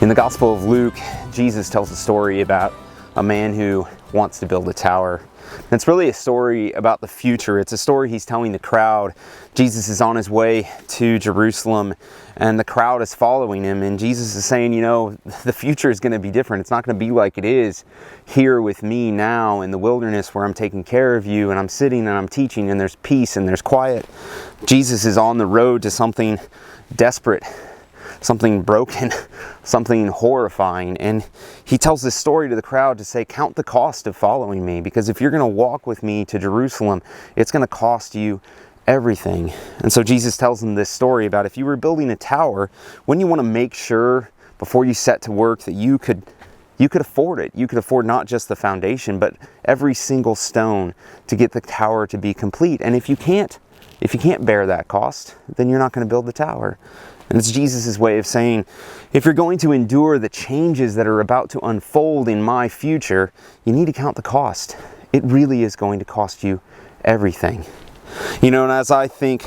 In the Gospel of Luke, Jesus tells a story about a man who wants to build a tower. And it's really a story about the future. It's a story he's telling the crowd. Jesus is on his way to Jerusalem, and the crowd is following him. And Jesus is saying, the future is going to be different. It's not going to be like it is here with me now in the wilderness where I'm taking care of you, and I'm sitting and I'm teaching, and there's peace and there's quiet. Jesus is on the road to something desperate, something broken, something horrifying. And he tells this story to the crowd to say, count the cost of following me, because if you're going to walk with me to Jerusalem, it's going to cost you everything. And so Jesus tells them this story about if you were building a tower, wouldn't you want to make sure before you set to work that you could afford it. You could afford not just the foundation, but every single stone to get the tower to be complete. And if you can't bear that cost, then you're not going to build the tower. And it's Jesus' way of saying, if you're going to endure the changes that are about to unfold in my future, you need to count the cost. It really is going to cost you everything. And as I think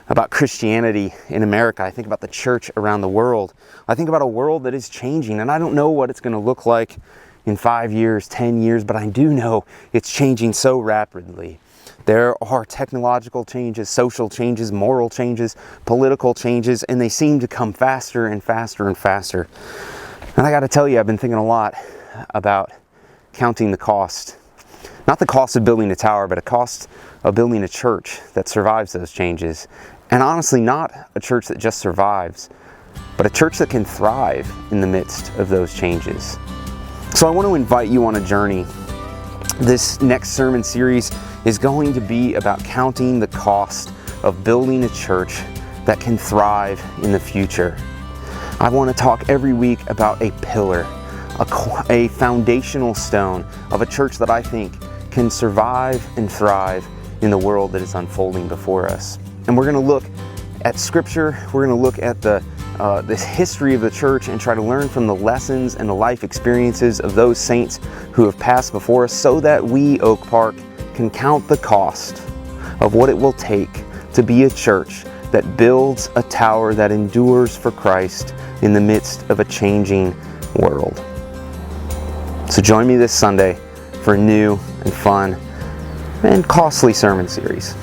about Christianity in America, I think about the church around the world. I think about a world that is changing, and I don't know what it's going to look like in 5 years, 10 years, but I do know it's changing so rapidly. There are technological changes, social changes, moral changes, political changes, and they seem to come faster and faster and faster. And I got to tell you, I've been thinking a lot about counting the cost. Not the cost of building a tower, but a cost of building a church that survives those changes. And honestly, not a church that just survives, but a church that can thrive in the midst of those changes. So I want to invite you on a journey. This next sermon series is going to be about counting the cost of building a church that can thrive in the future. I want to talk every week about a pillar, a foundational stone of a church that I think can survive and thrive in the world that is unfolding before us. And we're going to look at Scripture, we're going to look at the history of the church and try to learn from the lessons and the life experiences of those saints who have passed before us, so that we, Oak Park, can count the cost of what it will take to be a church that builds a tower that endures for Christ in the midst of a changing world. So join me this Sunday for a new and fun and costly sermon series.